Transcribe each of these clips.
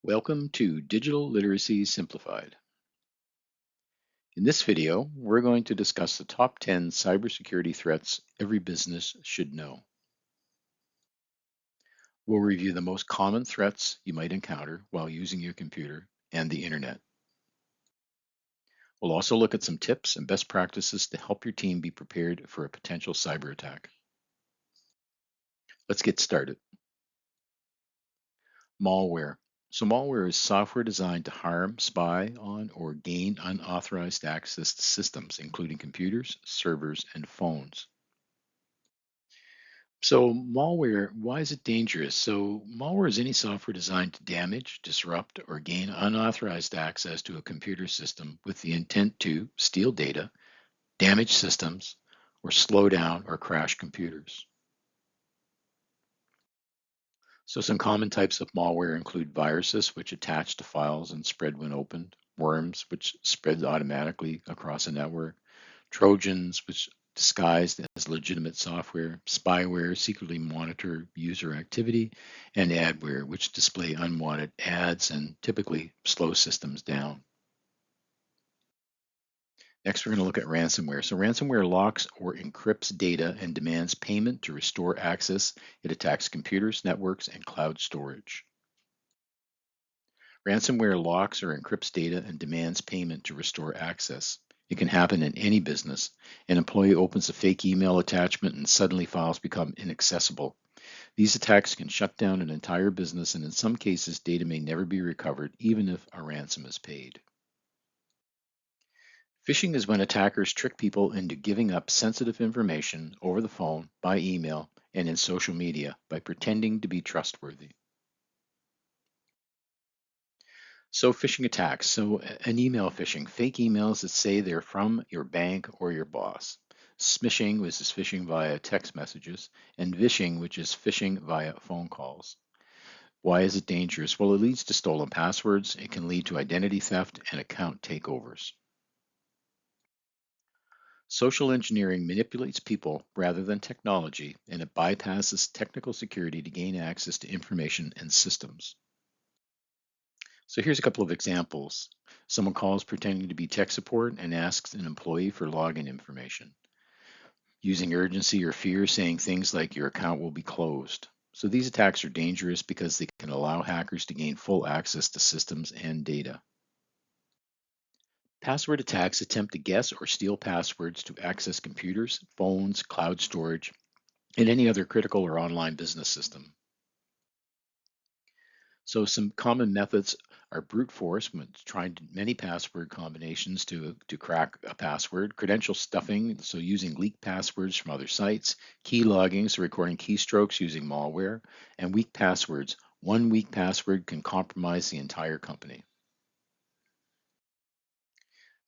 Welcome to Digital Literacy Simplified. In this video, we're going to discuss the top 10 cybersecurity threats every business should know. We'll review the most common threats you might encounter while using your computer and the internet. We'll also look at some tips and best practices to help your team be prepared for a potential cyber attack. Let's get started. Malware. So malware is software designed to harm, spy on, or gain unauthorized access to systems, including computers, servers, and phones. So malware, why is it dangerous? So malware is any software designed to damage, disrupt, or gain unauthorized access to a computer system with the intent to steal data, damage systems, or slow down or crash computers. So some common types of malware include viruses, which attach to files and spread when opened, worms, which spread automatically across a network, Trojans, which disguised as legitimate software, spyware, secretly monitor user activity, and adware, which display unwanted ads and typically slow systems down. Next, we're going to look at ransomware. So ransomware locks or encrypts data and demands payment to restore access. It attacks computers, networks, and cloud storage. Ransomware locks or encrypts data and demands payment to restore access. It can happen in any business. An employee opens a fake email attachment and suddenly files become inaccessible. These attacks can shut down an entire business, and in some cases, data may never be recovered, even if a ransom is paid. Phishing is when attackers trick people into giving up sensitive information over the phone, by email, and in social media by pretending to be trustworthy. So phishing attacks. So an email phishing, fake emails that say they're from your bank or your boss. Smishing, which is phishing via text messages, and vishing, which is phishing via phone calls. Why is it dangerous? Well, it leads to stolen passwords. It can lead to identity theft and account takeovers. Social engineering manipulates people rather than technology, and it bypasses technical security to gain access to information and systems. So here's a couple of examples. Someone calls pretending to be tech support and asks an employee for login information. Using urgency or fear, saying things like your account will be closed. So these attacks are dangerous because they can allow hackers to gain full access to systems and data. Password attacks attempt to guess or steal passwords to access computers, phones, cloud storage, and any other critical or online business system. So some common methods are brute force, when trying many password combinations to crack a password, credential stuffing, so using leaked passwords from other sites, key logging, so recording keystrokes using malware, and weak passwords. One weak password can compromise the entire company.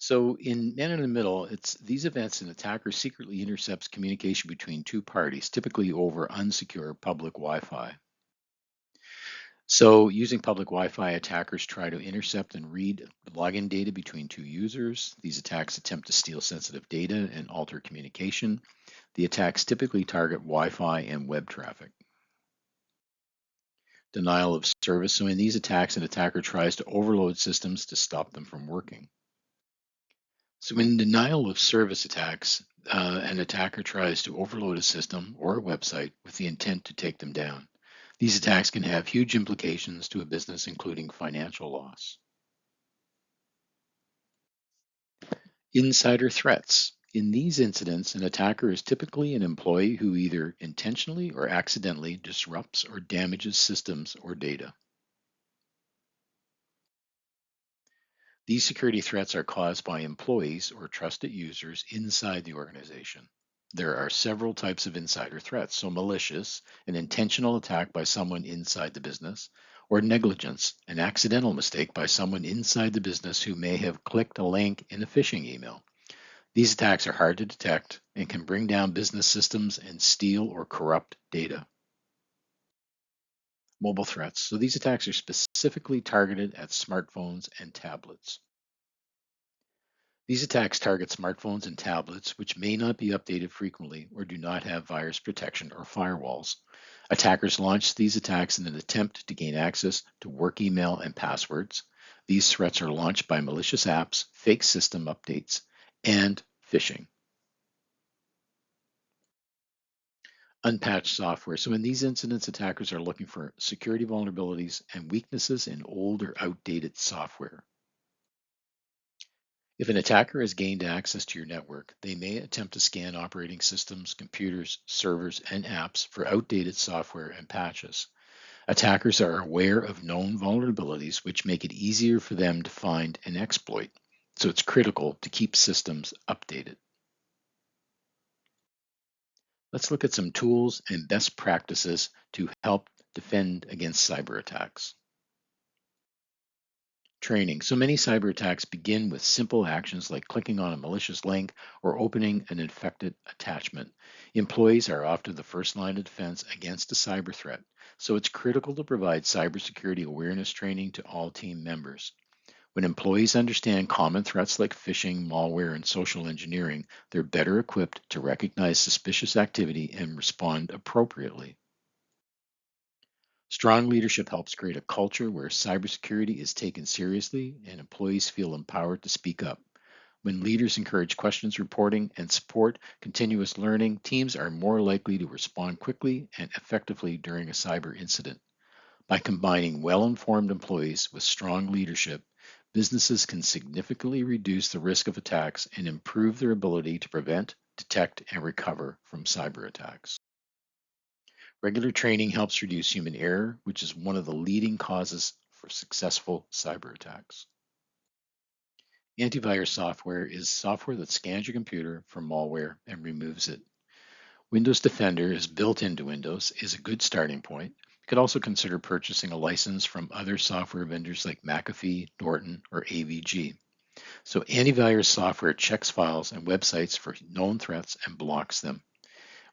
So in Man in the Middle, it's these events an attacker secretly intercepts communication between two parties, typically over unsecure public Wi-Fi. So using public Wi-Fi, attackers try to intercept and read login data between two users. These attacks attempt to steal sensitive data and alter communication. The attacks typically target Wi-Fi and web traffic. Denial of service. So in these attacks, an attacker tries to overload systems to stop them from working. So in denial of service attacks, an attacker tries to overload a system or a website with the intent to take them down. These attacks can have huge implications to a business, including financial loss. Insider threats. In these incidents, an attacker is typically an employee who either intentionally or accidentally disrupts or damages systems or data. These security threats are caused by employees or trusted users inside the organization. There are several types of insider threats. So, malicious, an intentional attack by someone inside the business, or negligence, an accidental mistake by someone inside the business who may have clicked a link in a phishing email. These attacks are hard to detect and can bring down business systems and steal or corrupt data. Mobile threats. So these attacks are specifically targeted at smartphones and tablets. These attacks target smartphones and tablets, which may not be updated frequently or do not have virus protection or firewalls. Attackers launch these attacks in an attempt to gain access to work email and passwords. These threats are launched by malicious apps, fake system updates, and phishing. Unpatched software. So in these incidents, attackers are looking for security vulnerabilities and weaknesses in old or outdated software. If an attacker has gained access to your network, they may attempt to scan operating systems, computers, servers, and apps for outdated software and patches. Attackers are aware of known vulnerabilities, which make it easier for them to find and exploit. So it's critical to keep systems updated. Let's look at some tools and best practices to help defend against cyber attacks. Training. So many cyber attacks begin with simple actions like clicking on a malicious link or opening an infected attachment. Employees are often the first line of defense against a cyber threat, so it's critical to provide cybersecurity awareness training to all team members. When employees understand common threats like phishing, malware, and social engineering, they're better equipped to recognize suspicious activity and respond appropriately. Strong leadership helps create a culture where cybersecurity is taken seriously and employees feel empowered to speak up. When leaders encourage questions reporting and support continuous learning, teams are more likely to respond quickly and effectively during a cyber incident. By combining well informed employees with strong leadership, businesses can significantly reduce the risk of attacks and improve their ability to prevent, detect, and recover from cyber attacks. Regular training helps reduce human error, which is one of the leading causes for successful cyber attacks. Antivirus software is software that scans your computer for malware and removes it. Windows Defender is built into Windows, is a good starting point. You could also consider purchasing a license from other software vendors like McAfee, Norton, or AVG. So antivirus software checks files and websites for known threats and blocks them.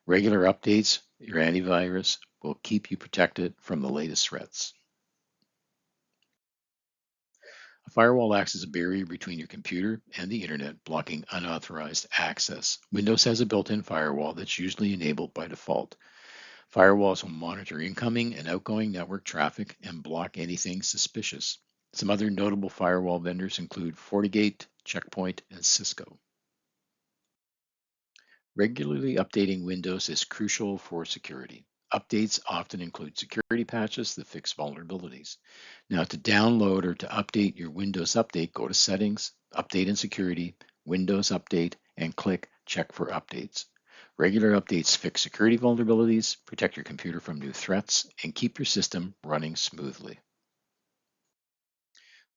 Regular updates, your antivirus will keep you protected from the latest threats. A firewall acts as a barrier between your computer and the internet, blocking unauthorized access. Windows has a built-in firewall that's usually enabled by default. Firewalls will monitor incoming and outgoing network traffic and block anything suspicious. Some other notable firewall vendors include FortiGate, Checkpoint, and Cisco. Regularly updating Windows is crucial for security. Updates often include security patches that fix vulnerabilities. Now, to download or to update your Windows Update, go to Settings, Update and Security, Windows Update, and click Check for Updates. Regular updates fix security vulnerabilities, protect your computer from new threats, and keep your system running smoothly.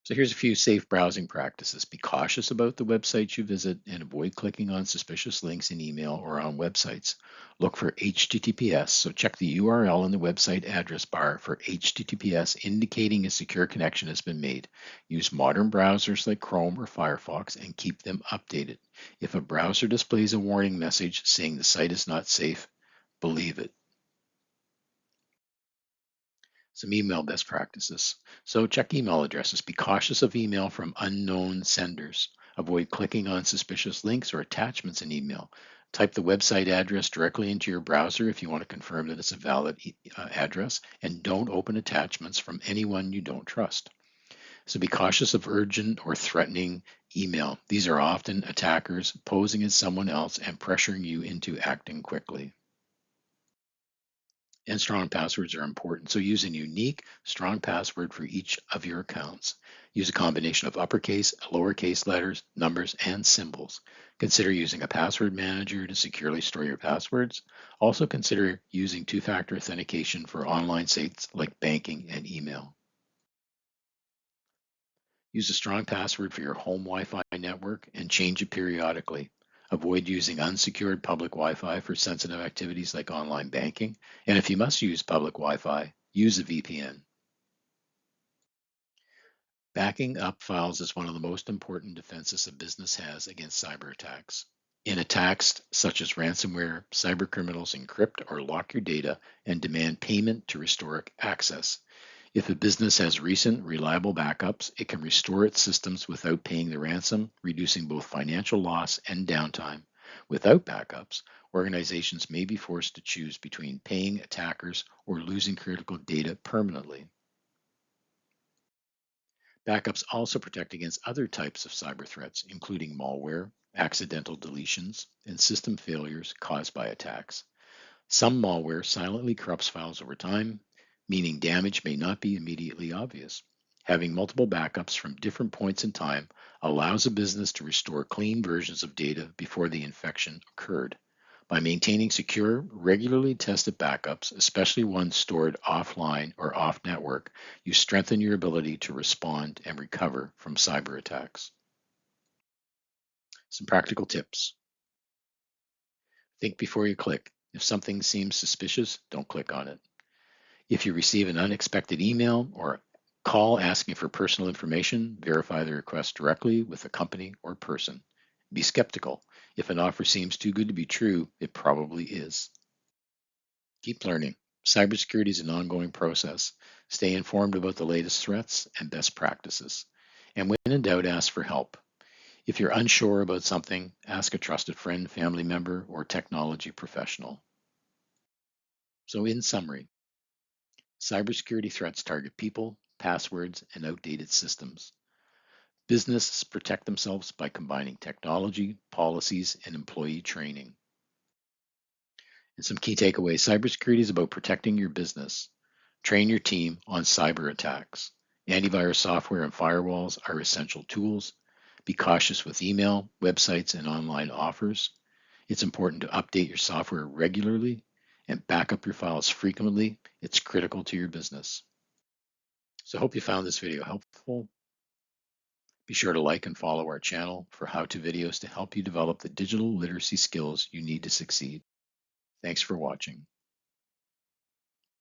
So here's a few safe browsing practices. Be cautious about the websites you visit and avoid clicking on suspicious links in email or on websites. Look for HTTPS, so check the URL in the website address bar for HTTPS indicating a secure connection has been made. Use modern browsers like Chrome or Firefox and keep them updated. If a browser displays a warning message saying the site is not safe, believe it. Some email best practices. So check email addresses. Be cautious of email from unknown senders. Avoid clicking on suspicious links or attachments in email. Type the website address directly into your browser if you want to confirm that it's a valid address, and don't open attachments from anyone you don't trust. So be cautious of urgent or threatening email. These are often attackers posing as someone else and pressuring you into acting quickly. And strong passwords are important. So use a unique, strong password for each of your accounts. Use a combination of uppercase, lowercase letters, numbers, and symbols. Consider using a password manager to securely store your passwords. Also consider using two-factor authentication for online sites like banking and email. Use a strong password for your home Wi-Fi network and change it periodically. Avoid using unsecured public Wi-Fi for sensitive activities like online banking. And if you must use public Wi-Fi, use a VPN. Backing up files is one of the most important defenses a business has against cyber attacks. In attacks such as ransomware, cybercriminals encrypt or lock your data and demand payment to restore access. If a business has recent, reliable backups, it can restore its systems without paying the ransom, reducing both financial loss and downtime. Without backups, organizations may be forced to choose between paying attackers or losing critical data permanently. Backups also protect against other types of cyber threats, including malware, accidental deletions, and system failures caused by attacks. Some malware silently corrupts files over time, meaning damage may not be immediately obvious. Having multiple backups from different points in time allows a business to restore clean versions of data before the infection occurred. By maintaining secure, regularly tested backups, especially ones stored offline or off network, you strengthen your ability to respond and recover from cyber attacks. Some practical tips. Think before you click. If something seems suspicious, don't click on it. If you receive an unexpected email or call asking for personal information, verify the request directly with the company or person. Be skeptical. If an offer seems too good to be true, it probably is. Keep learning. Cybersecurity is an ongoing process. Stay informed about the latest threats and best practices. And when in doubt, ask for help. If you're unsure about something, ask a trusted friend, family member, or technology professional. So, in summary, cybersecurity threats target people, passwords, and outdated systems. Businesses protect themselves by combining technology, policies, and employee training. And some key takeaways: cybersecurity is about protecting your business. Train your team on cyber attacks. Antivirus software and firewalls are essential tools. Be cautious with email, websites, and online offers. It's important to update your software regularly and back up your files frequently. It's critical to your business. So I hope you found this video helpful. Be sure to like and follow our channel for how-to videos to help you develop the digital literacy skills you need to succeed. Thanks for watching.